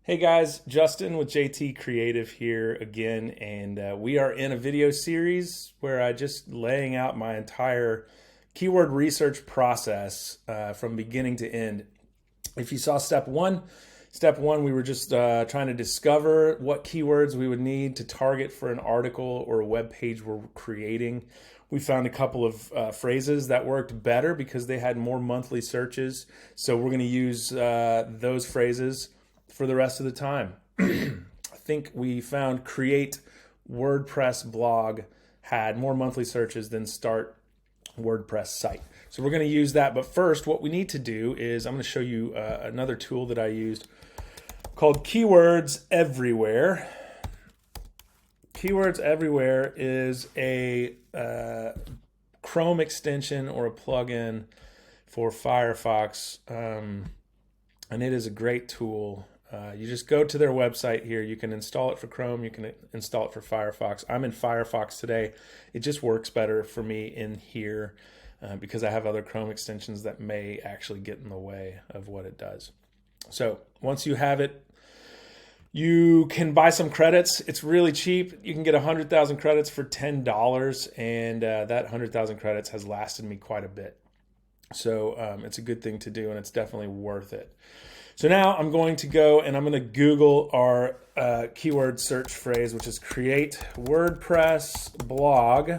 Hey guys, Justin with JT Creative here again, and we are in a video series where I just laying out my entire keyword research process from beginning to end. If you saw step one we were just trying to discover what keywords we would need to target for an article or a web page we're creating. We found a couple of phrases that worked better because they had more monthly searches, so we're going to use those phrases for the rest of the time. I think we found create WordPress blog had more monthly searches than start WordPress site. So we're going to use that. But first, what we need to do is I'm going to show you another tool that I used called Keywords Everywhere. Keywords Everywhere is a Chrome extension or a plugin for Firefox, and it is a great tool. You just go to their website here. You can install it for Chrome. You can install it for Firefox. I'm in Firefox today. It just works better for me in here because I have other Chrome extensions that may actually get in the way of what it does. So once you have it, you can buy some credits. It's really cheap. You can get 100,000 credits for $10, and that 100,000 credits has lasted me quite a bit. So it's a good thing to do, and it's definitely worth it. So now I'm going to go and I'm going to Google our keyword search phrase, which is create WordPress blog,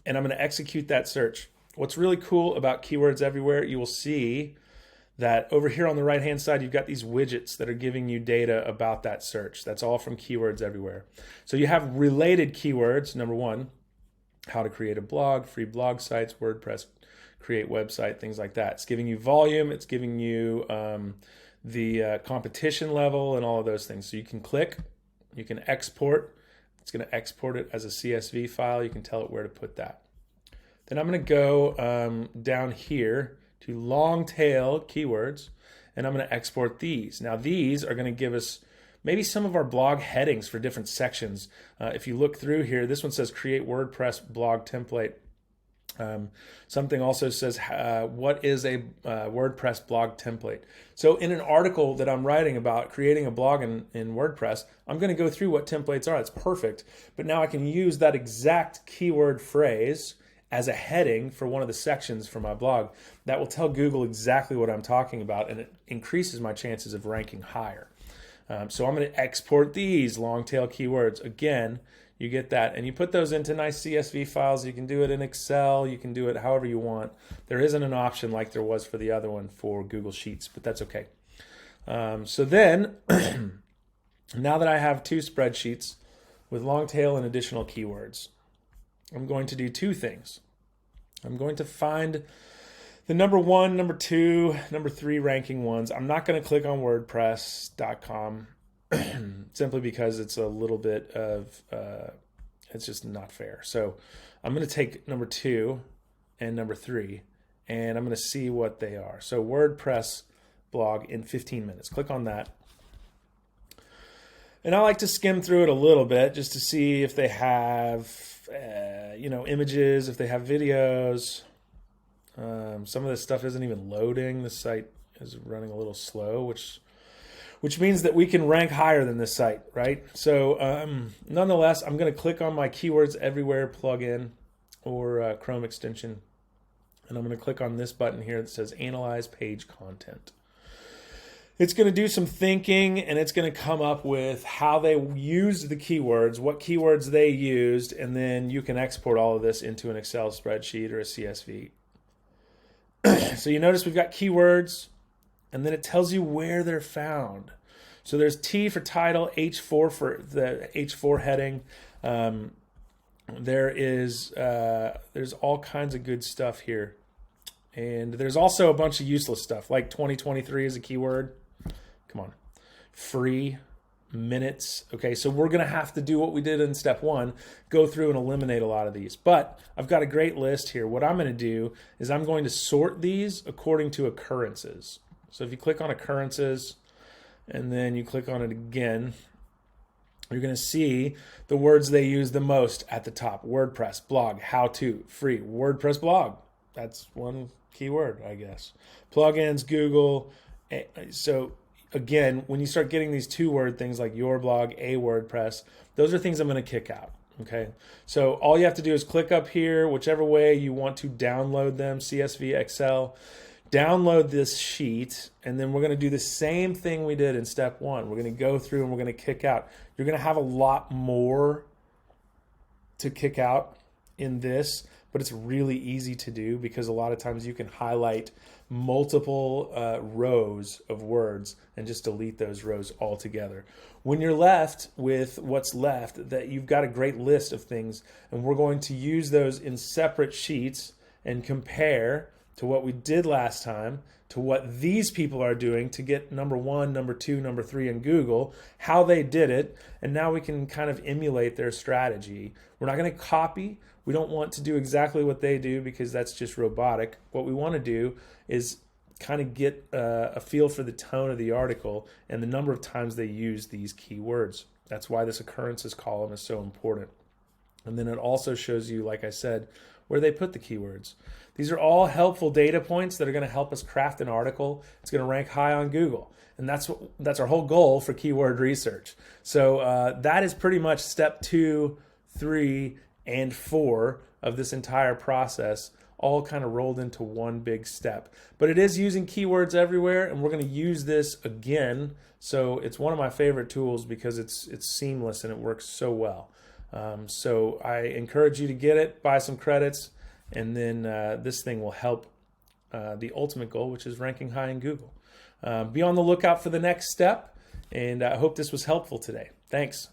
and I'm going to execute that search. What's really cool about Keywords Everywhere, you will see that over here on the right-hand side, you've got these widgets that are giving you data about that search. That's all from Keywords Everywhere. So you have related keywords. Number one, how to create a blog, free blog sites, WordPress, create website, things like that. It's giving you volume. It's giving you the competition level and all of those things. So you can click, you can export. It's going to export it as a CSV file. You can tell it where to put that. Then I'm going to go down here to long tail keywords, and I'm going to export these. Now these are going to give us maybe some of our blog headings for different sections. If you look through here, this one says create WordPress blog template. Something also says, what is a WordPress blog template? So in an article that I'm writing about creating a blog in WordPress, I'm going to go through what templates are. It's perfect. But now I can use that exact keyword phrase as a heading for one of the sections for my blog. That will tell Google exactly what I'm talking about, and it increases my chances of ranking higher. So I'm going to export these long tail keywords. Again, you get that, and you put those into nice CSV files. You can do it in Excel. You can do it however you want. There isn't an option like there was for the other one for Google Sheets, but that's okay. So then, now that I have two spreadsheets with long tail and additional keywords, I'm going to do two things. I'm going to find the number one, number two, number three ranking ones. I'm not going to click on WordPress.com. Simply because it's a little bit of, it's just not fair. So I'm going to take number two and number three, and I'm going to see what they are. So WordPress blog in 15 minutes. Click on that. And I like to skim through it a little bit just to see if they have, images, if they have videos. Some of this stuff isn't even loading. The site is running a little slow, which means that we can rank higher than this site, right? So nonetheless, I'm going to click on my Keywords Everywhere plugin or Chrome extension, and I'm going to click on this button here that says Analyze Page Content. It's going to do some thinking, and it's going to come up with how they used the keywords, what keywords they used, and then you can export all of this into an Excel spreadsheet or a CSV. So you notice we've got keywords, and then it tells you where they're found. So there's T for title, H4 for the H4 heading. There's all kinds of good stuff here. And there's also a bunch of useless stuff, like 2023 is a keyword. Come on. Free minutes. Okay, so we're going to have to do what we did in step one, go through and eliminate a lot of these. But I've got a great list here. What I'm going to do is I'm going to sort these according to occurrences. So if you click on occurrences and then you click on it again, you're going to see the words they use the most at the top. WordPress, blog, how to, free, WordPress blog. That's one keyword, I guess. Plugins, Google. So again, when you start getting these 2-word things like your blog, a WordPress, those are things I'm going to kick out. Okay, so all you have to do is click up here, whichever way you want to download them, CSV, Excel, download this sheet, and then we're going to do the same thing we did in step 1. We're going to go through and we're going to kick out. You're going to have a lot more to kick out in this, but it's really easy to do because a lot of times you can highlight multiple rows of words and just delete those rows altogether. When you're left with what's left, that you've got a great list of things, and we're going to use those in separate sheets and compare to what we did last time to what these people are doing to get number 1, number 2, number 3 in Google, how they did it, and now we can kind of emulate their strategy. We're not going to copy. We don't want to do exactly what they do because that's just robotic. What we want to do is kind of get a feel for the tone of the article and the number of times they use these keywords. That's why this occurrences column is so important. And then it also shows you, like I said, where they put the keywords. These are all helpful data points that are going to help us craft an article. It's going to rank high on Google. And that's our whole goal for keyword research. So that is pretty much step 2, 3, and 4 of this entire process, all kind of rolled into one big step. But it is using keywords everywhere, and we're going to use this again. So it's one of my favorite tools because it's seamless and it works so well. So I encourage you to get it, buy some credits, and then this thing will help the ultimate goal, which is ranking high in Google. Be on the lookout for the next step, and I hope this was helpful today. Thanks.